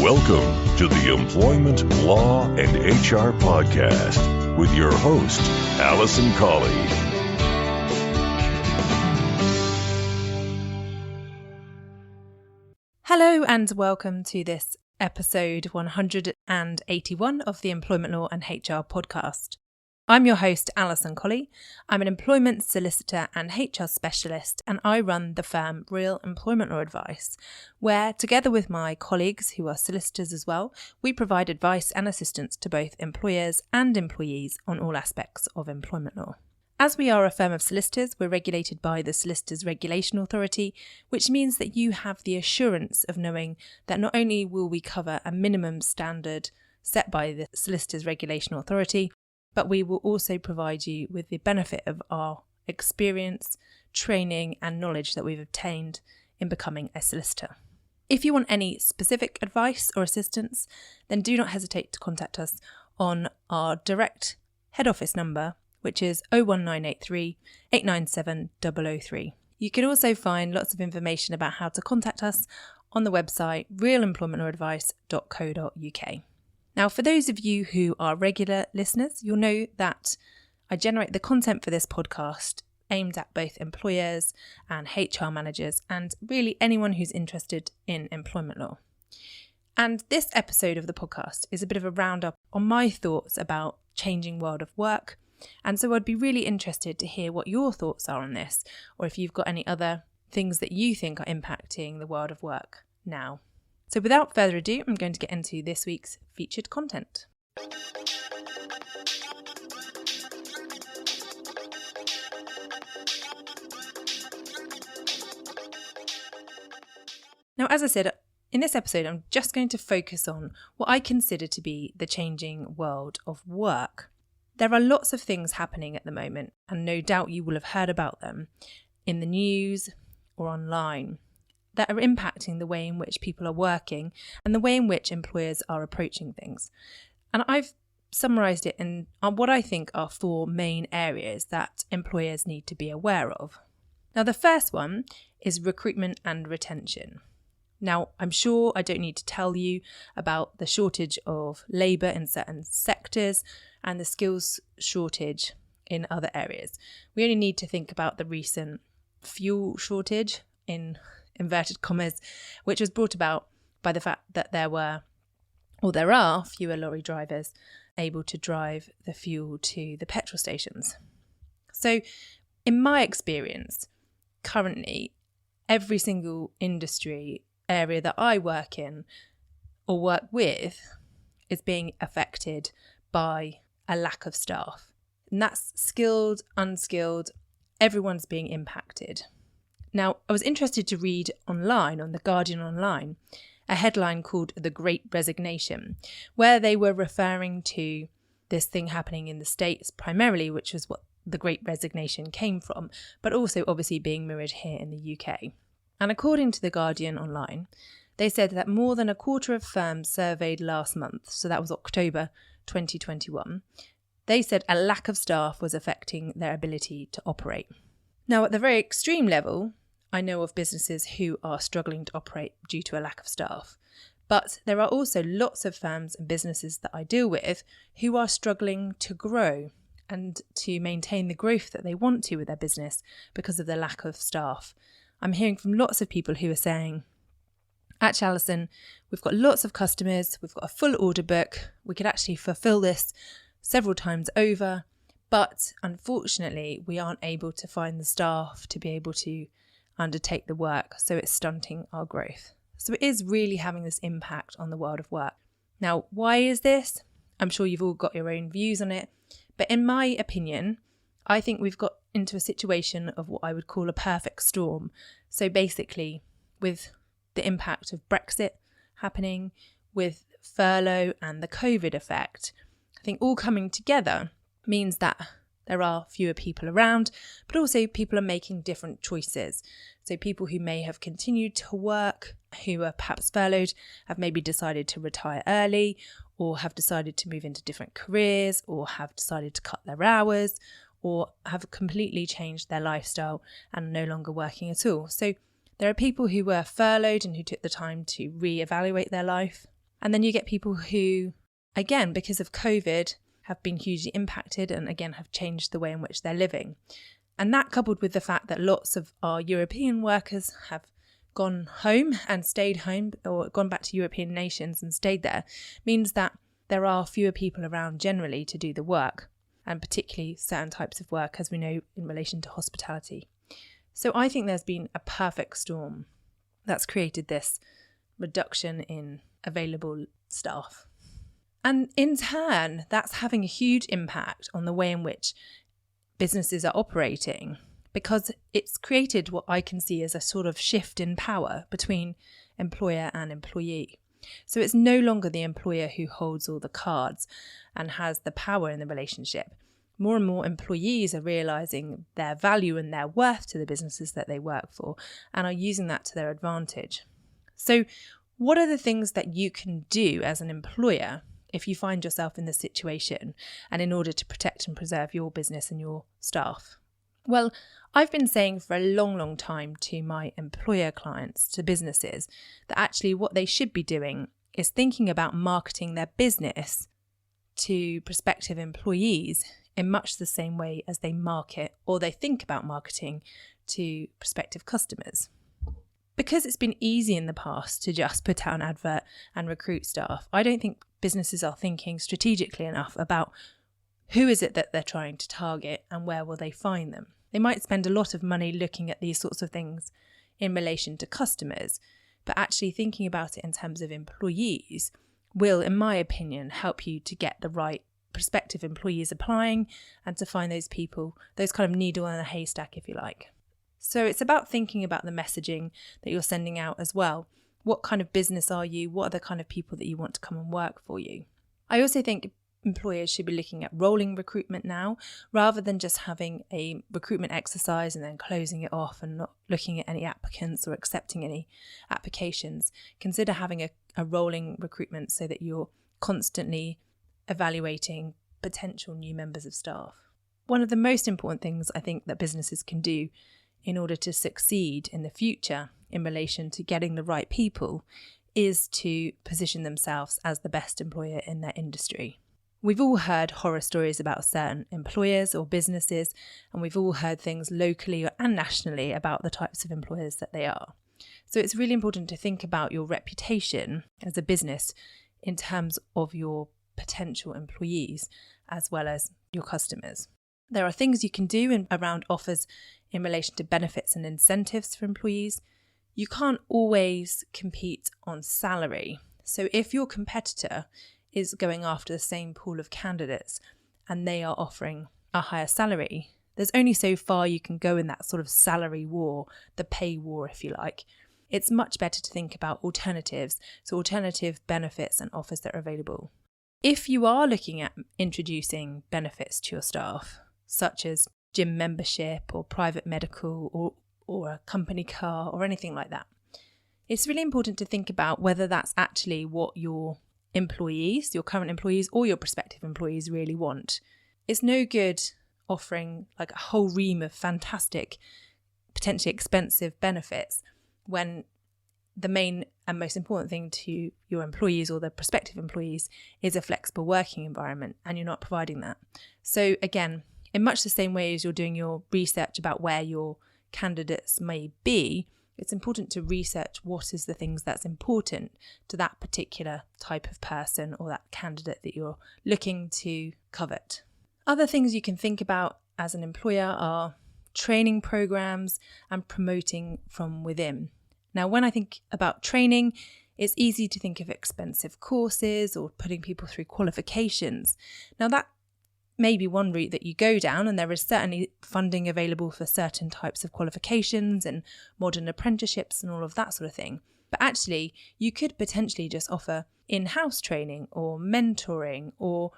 Welcome to the Employment, Law, and HR Podcast with your host, Alison Colley. Hello and welcome to this episode 181 of the Employment Law and HR Podcast. I'm your host, Alison Colley. I'm an employment solicitor and HR specialist, and I run the firm Real Employment Law Advice, where, together with my colleagues who are solicitors as well, we provide advice and assistance to both employers and employees on all aspects of employment law. As we are a firm of solicitors, we're regulated by the Solicitors Regulation Authority, which means that you have the assurance of knowing that not only will we cover a minimum standard set by the Solicitors Regulation Authority, but we will also provide you with the benefit of our experience, training and knowledge that we've obtained in becoming a solicitor. If you want any specific advice or assistance, then do not hesitate to contact us on our direct head office number, which is 01983 897 003. You can also find lots of information about how to contact us on the website realemploymentlawsadvice.co.uk. Now, for those of you who are regular listeners, you'll know that I generate the content for this podcast aimed at both employers and HR managers and really anyone who's interested in employment law. And this episode of the podcast is a bit of a roundup on my thoughts about changing world of work. And so I'd be really interested to hear what your thoughts are on this, or if you've got any other things that you think are impacting the world of work now. So without further ado, I'm going to get into this week's featured content. Now, as I said, in this episode, I'm just going to focus on what I consider to be the changing world of work. There are lots of things happening at the moment, and no doubt you will have heard about them in the news or online, that are impacting the way in which people are working and the way in which employers are approaching things. And I've summarised it in what I think are four main areas that employers need to be aware of. Now, the first one is recruitment and retention. Now, I'm sure I don't need to tell you about the shortage of labour in certain sectors and the skills shortage in other areas. We only need to think about the recent fuel shortage, in inverted commas, which was brought about by the fact that there are fewer lorry drivers able to drive the fuel to the petrol stations. So in my experience, currently, every single industry area that I work in or work with is being affected by a lack of staff. And that's skilled, unskilled, everyone's being impacted. Now, I was interested to read online, on The Guardian Online, a headline called The Great Resignation, where they were referring to this thing happening in the States primarily, which was what the Great Resignation came from, but also obviously being mirrored here in the UK. And according to The Guardian Online, they said that more than a quarter of firms surveyed last month, so that was October 2021, they said a lack of staff was affecting their ability to operate. Now, at the very extreme level, I know of businesses who are struggling to operate due to a lack of staff. But there are also lots of firms and businesses that I deal with who are struggling to grow and to maintain the growth that they want to with their business because of the lack of staff. I'm hearing from lots of people who are saying, actually, Alison, we've got lots of customers, we've got a full order book, we could actually fulfill this several times over, but unfortunately, we aren't able to find the staff to be able to undertake the work, so it's stunting our growth. So it is really having this impact on the world of work. Now, why is this? I'm sure you've all got your own views on it, but in my opinion, I think we've got into a situation of what I would call a perfect storm. So basically, with the impact of Brexit happening, with furlough and the COVID effect, I think all coming together means that there are fewer people around, but also people are making different choices. So people who may have continued to work, who are perhaps furloughed, have maybe decided to retire early, or have decided to move into different careers, or have decided to cut their hours, or have completely changed their lifestyle and are no longer working at all. So there are people who were furloughed and who took the time to reevaluate their life. And then you get people who, again, because of COVID, have been hugely impacted and again have changed the way in which they're living. And that, coupled with the fact that lots of our European workers have gone home and stayed home, or gone back to European nations and stayed there, means that there are fewer people around generally to do the work, and particularly certain types of work, as we know, in relation to hospitality. So I think there's been a perfect storm that's created this reduction in available staff. And in turn, that's having a huge impact on the way in which businesses are operating, because it's created what I can see as a sort of shift in power between employer and employee. So it's no longer the employer who holds all the cards and has the power in the relationship. More and more employees are realising their value and their worth to the businesses that they work for and are using that to their advantage. So what are the things that you can do as an employer if you find yourself in this situation and in order to protect and preserve your business and your staff? Well, I've been saying for a long, long time to my employer clients, to businesses, that actually what they should be doing is thinking about marketing their business to prospective employees in much the same way as they market or they think about marketing to prospective customers. Because it's been easy in the past to just put out an advert and recruit staff, I don't think businesses are thinking strategically enough about who is it that they're trying to target and where will they find them. They might spend a lot of money looking at these sorts of things in relation to customers, but actually thinking about it in terms of employees will, in my opinion, help you to get the right prospective employees applying and to find those people, those kind of needle in a haystack, if you like. So it's about thinking about the messaging that you're sending out as well. What kind of business are you? What are the kind of people that you want to come and work for you? I also think employers should be looking at rolling recruitment now, rather than just having a recruitment exercise and then closing it off and not looking at any applicants or accepting any applications. Consider having a rolling recruitment so that you're constantly evaluating potential new members of staff. One of the most important things I think that businesses can do in order to succeed in the future in relation to getting the right people is to position themselves as the best employer in their industry. We've all heard horror stories about certain employers or businesses, and we've all heard things locally and nationally about the types of employers that they are. So it's really important to think about your reputation as a business in terms of your potential employees as well as your customers. There are things you can do around offers in relation to benefits and incentives for employees. You can't always compete on salary. So if your competitor is going after the same pool of candidates and they are offering a higher salary, there's only so far you can go in that sort of salary war, the pay war, if you like. It's much better to think about alternatives, so alternative benefits and offers that are available. If you are looking at introducing benefits to your staff, such as gym membership or private medical or a company car or anything like that, it's really important to think about whether that's actually what your employees, your current employees or your prospective employees really want. It's no good offering like a whole ream of fantastic, potentially expensive benefits when the main and most important thing to your employees or the prospective employees is a flexible working environment, and you're not providing that. So again, in much the same way as you're doing your research about where your candidates may be, it's important to research what is the things that's important to that particular type of person or that candidate that you're looking to covet. Other things you can think about as an employer are training programs and promoting from within. Now, when I think about training, it's easy to think of expensive courses or putting people through qualifications. Now, that may be one route that you go down, and there is certainly funding available for certain types of qualifications and modern apprenticeships and all of that sort of thing. But actually, you could potentially just offer in-house training or mentoring, or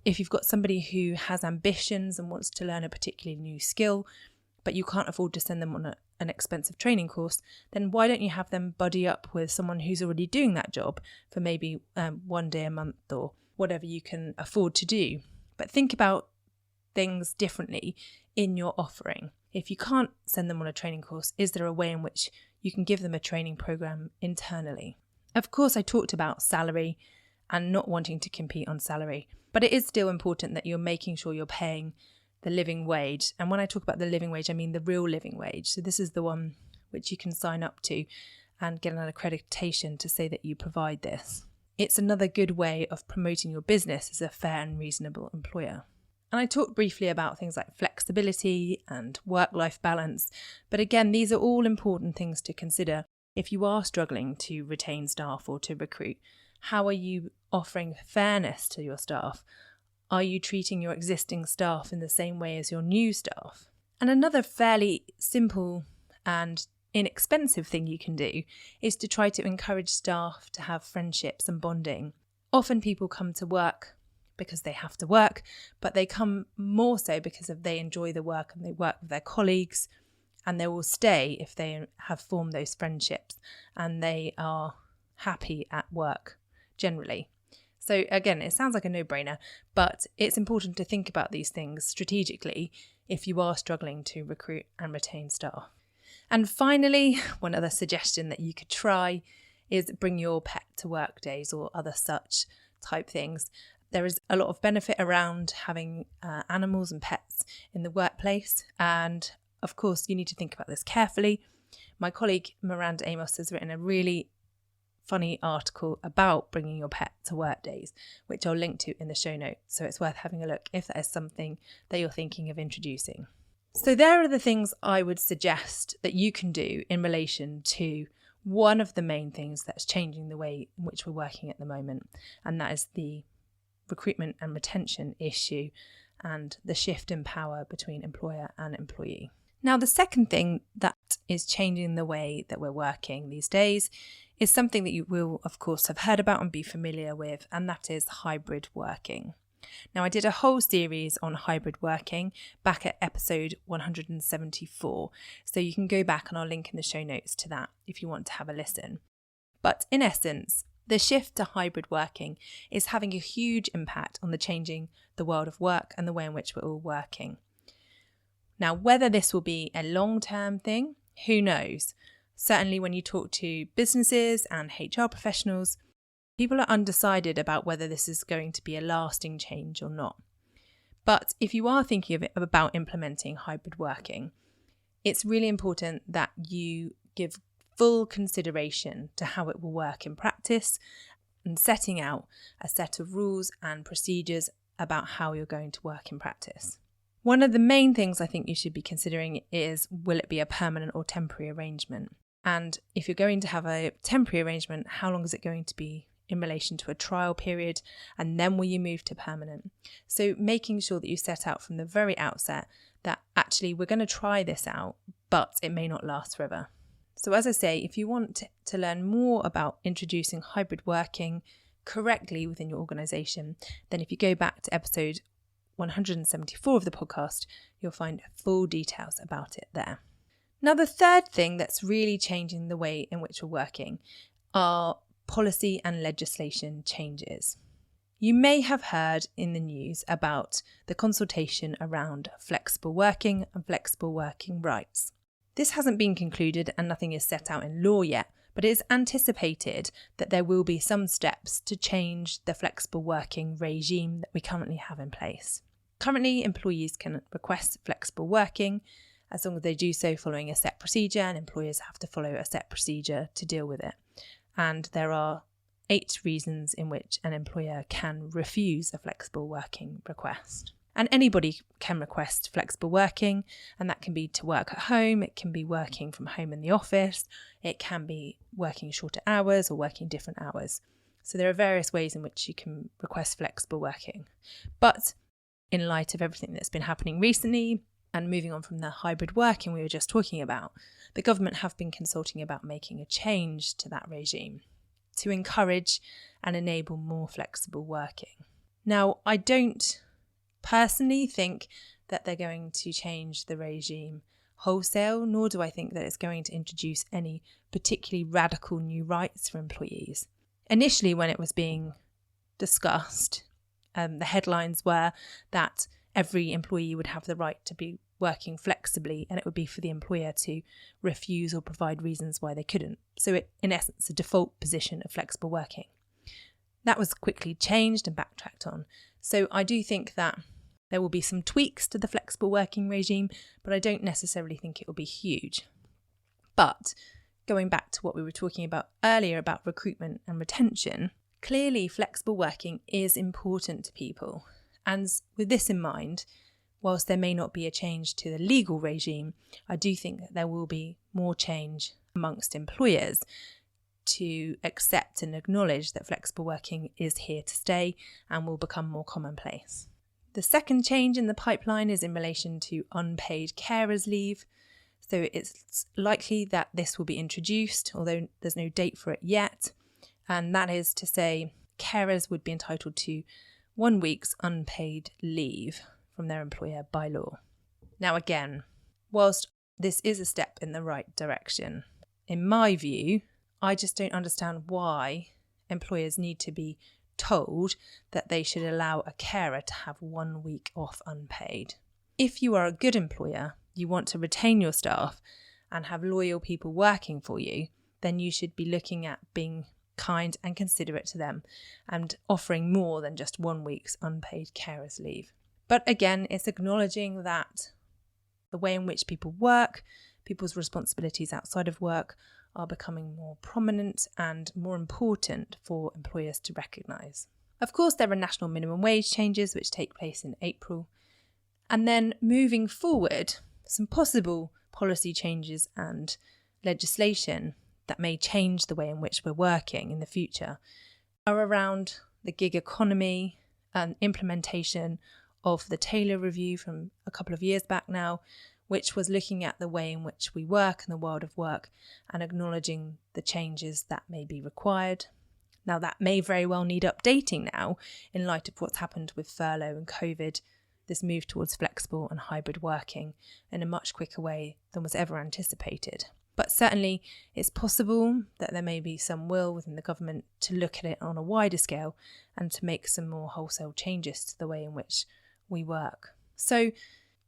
if you've got somebody who has ambitions and wants to learn a particularly new skill, but you can't afford to send them on an expensive training course, then why don't you have them buddy up with someone who's already doing that job for maybe 1 day a month or whatever you can afford to do. But think about things differently in your offering. If you can't send them on a training course, is there a way in which you can give them a training program internally? Of course, I talked about salary and not wanting to compete on salary, but it is still important that you're making sure you're paying the living wage. And when I talk about the living wage, I mean the real living wage. So this is the one which you can sign up to and get an accreditation to say that you provide this. It's another good way of promoting your business as a fair and reasonable employer. And I talked briefly about things like flexibility and work-life balance. But again, these are all important things to consider if you are struggling to retain staff or to recruit. How are you offering fairness to your staff? Are you treating your existing staff in the same way as your new staff? And another fairly simple and inexpensive thing you can do is to try to encourage staff to have friendships and bonding. Often people come to work because they have to work, but they come more so because they enjoy the work and they work with their colleagues, and they will stay if they have formed those friendships and they are happy at work generally. So again, it sounds like a no-brainer, but it's important to think about these things strategically if you are struggling to recruit and retain staff. And finally, one other suggestion that you could try is bring your pet to work days or other such type things. There is a lot of benefit around having animals and pets in the workplace. And of course, you need to think about this carefully. My colleague Miranda Amos has written a really funny article about bringing your pet to work days, which I'll link to in the show notes. So it's worth having a look if that is something that you're thinking of introducing. So there are the things I would suggest that you can do in relation to one of the main things that's changing the way in which we're working at the moment, and that is the recruitment and retention issue and the shift in power between employer and employee. Now, the second thing that is changing the way that we're working these days is something that you will, of course, have heard about and be familiar with, and that is hybrid working. Now, I did a whole series on hybrid working back at episode 174, so you can go back and I'll link in the show notes to that if you want to have a listen. But in essence, the shift to hybrid working is having a huge impact on the changing the world of work and the way in which we're all working. Now, whether this will be a long-term thing, who knows? Certainly when you talk to businesses and HR professionals, people are undecided about whether this is going to be a lasting change or not. But if you are thinking about implementing hybrid working, it's really important that you give full consideration to how it will work in practice and setting out a set of rules and procedures about how you're going to work in practice. One of the main things I think you should be considering is, will it be a permanent or temporary arrangement? And if you're going to have a temporary arrangement, how long is it going to be in relation to a trial period? And then will you move to permanent? So making sure that you set out from the very outset that actually we're going to try this out, but it may not last forever. So as I say, if you want to learn more about introducing hybrid working correctly within your organisation, then if you go back to episode 174 of the podcast, you'll find full details about it there. Now, the third thing that's really changing the way in which we're working are policy and legislation changes. You may have heard in the news about the consultation around flexible working and flexible working rights. This hasn't been concluded and nothing is set out in law yet, but it is anticipated that there will be some steps to change the flexible working regime that we currently have in place. Currently, employees can request flexible working as long as they do so following a set procedure, and employers have to follow a set procedure to deal with it. And there are 8 reasons in which an employer can refuse a flexible working request. And anybody can request flexible working, and that can be to work at home, it can be working from home in the office, it can be working shorter hours or working different hours. So there are various ways in which you can request flexible working. But in light of everything that's been happening recently, and moving on from the hybrid working we were just talking about, the government have been consulting about making a change to that regime to encourage and enable more flexible working. Now, I don't personally think that they're going to change the regime wholesale, nor do I think that it's going to introduce any particularly radical new rights for employees. Initially, when it was being discussed, the headlines were that every employee would have the right to be working flexibly, and it would be for the employer to refuse or provide reasons why they couldn't. So it, in essence, a default position of flexible working. That was quickly changed and backtracked on. So I do think that there will be some tweaks to the flexible working regime, but I don't necessarily think it will be huge. But going back to what we were talking about earlier about recruitment and retention, clearly flexible working is important to people. And with this in mind, whilst there may not be a change to the legal regime, I do think that there will be more change amongst employers to accept and acknowledge that flexible working is here to stay and will become more commonplace. The second change in the pipeline is in relation to unpaid carers leave. So it's likely that this will be introduced, although there's no date for it yet. And that is to say, carers would be entitled to 1 week's unpaid leave from their employer by law. Now again, whilst this is a step in the right direction, in my view, I just don't understand why employers need to be told that they should allow a carer to have 1 week off unpaid. If you are a good employer, you want to retain your staff and have loyal people working for you, then you should be looking at being kind and considerate to them and offering more than just 1 week's unpaid carers leave. But again, it's acknowledging that the way in which people work, people's responsibilities outside of work are becoming more prominent and more important for employers to recognise. Of course, there are national minimum wage changes which take place in April. And then moving forward, some possible policy changes and legislation that may change the way in which we're working in the future are around the gig economy and implementation of the Taylor Review from a couple of years back now, which was looking at the way in which we work in the world of work and acknowledging the changes that may be required. Now, that may very well need updating now in light of what's happened with furlough and COVID, this move towards flexible and hybrid working in a much quicker way than was ever anticipated. But certainly it's possible that there may be some will within the government to look at it on a wider scale and to make some more wholesale changes to the way in which we work. So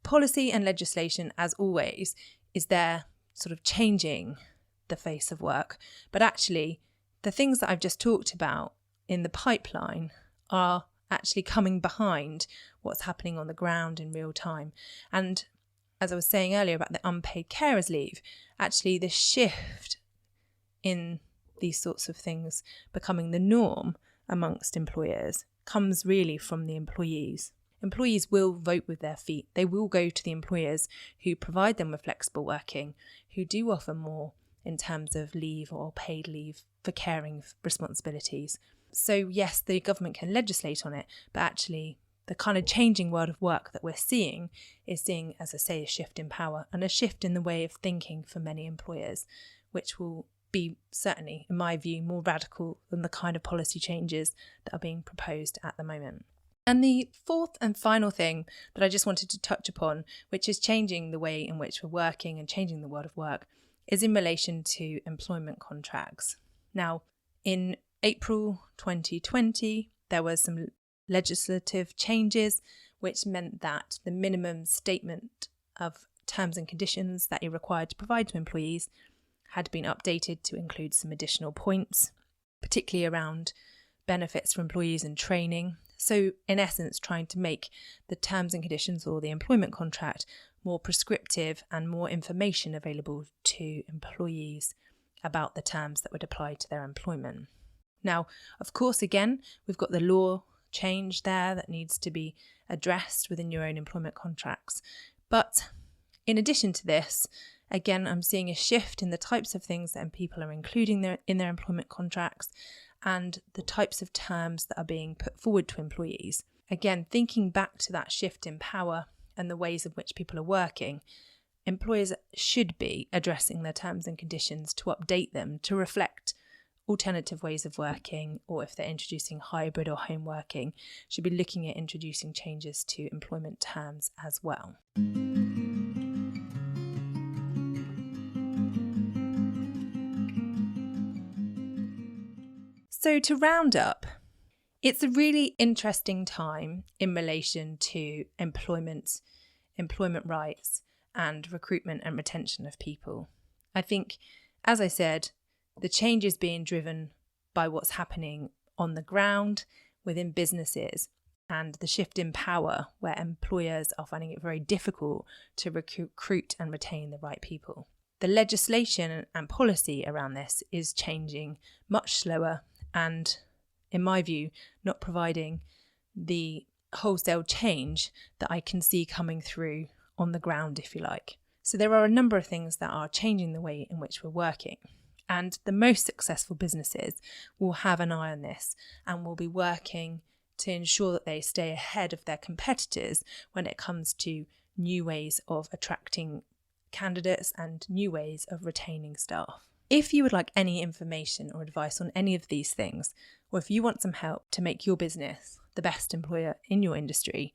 policy and legislation, as always, is there sort of changing the face of work. But actually, the things that I've just talked about in the pipeline are actually coming behind what's happening on the ground in real time. And as I was saying earlier about the unpaid carers leave, actually the shift in these sorts of things becoming the norm amongst employers comes really from the employees. Employees will vote with their feet. They will go to the employers who provide them with flexible working, who do offer more in terms of leave or paid leave for caring responsibilities. So yes, the government can legislate on it, but actually the kind of changing world of work that we're seeing is seeing, as I say, a shift in power and a shift in the way of thinking for many employers, which will be certainly, in my view, more radical than the kind of policy changes that are being proposed at the moment. And the fourth and final thing that I just wanted to touch upon, which is changing the way in which we're working and changing the world of work, is in relation to employment contracts. Now, in April 2020, there was some legislative changes which meant that the minimum statement of terms and conditions that you're required to provide to employees had been updated to include some additional points, particularly around benefits for employees and training. So in essence, trying to make the terms and conditions or the employment contract more prescriptive and more information available to employees about the terms that would apply to their employment. Now, of course, again, we've got the law change there that needs to be addressed within your own employment contracts. But in addition to this, again, I'm seeing a shift in the types of things that people are including in their employment contracts and the types of terms that are being put forward to employees. Again, thinking back to that shift in power and the ways in which people are working, employers should be addressing their terms and conditions to update them to reflect alternative ways of working, or if they're introducing hybrid or home working, should be looking at introducing changes to employment terms as well. So to round up, it's a really interesting time in relation to employment rights, and recruitment and retention of people. I think, as I said, the change is being driven by what's happening on the ground within businesses and the shift in power where employers are finding it very difficult to recruit and retain the right people. The legislation and policy around this is changing much slower and, in my view, not providing the wholesale change that I can see coming through on the ground, if you like. So there are a number of things that are changing the way in which we're working. And the most successful businesses will have an eye on this and will be working to ensure that they stay ahead of their competitors when it comes to new ways of attracting candidates and new ways of retaining staff. If you would like any information or advice on any of these things, or if you want some help to make your business the best employer in your industry,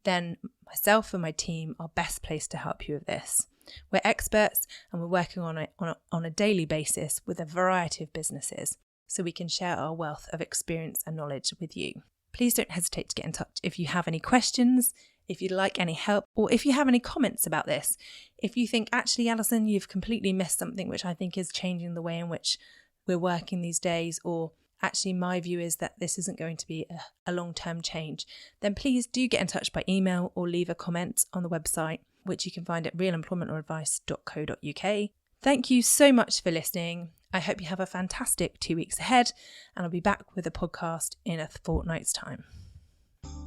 then myself and my team are best placed to help you with this. We're experts and we're working on a daily basis with a variety of businesses, so we can share our wealth of experience and knowledge with you. Please don't hesitate to get in touch if you have any questions, if you'd like any help, or if you have any comments about this. If you think, actually, Alison, you've completely missed something which I think is changing the way in which we're working these days, or actually my view is that this isn't going to be a long-term change, then please do get in touch by email or leave a comment on the website, which you can find at realemploymentoradvice.co.uk. Thank you so much for listening. I hope you have a fantastic 2 weeks ahead, and I'll be back with a podcast in a fortnight's time.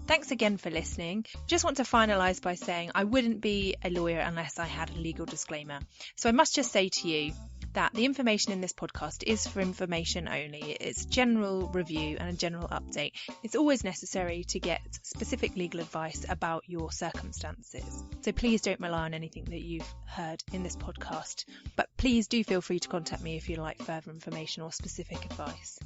Thanks again for listening. Just want to finalise by saying I wouldn't be a lawyer unless I had a legal disclaimer. So I must just say to you that the information in this podcast is for information only. It's general review and a general update. It's always necessary to get specific legal advice about your circumstances. So please don't rely on anything that you've heard in this podcast. But please do feel free to contact me if you'd like further information or specific advice.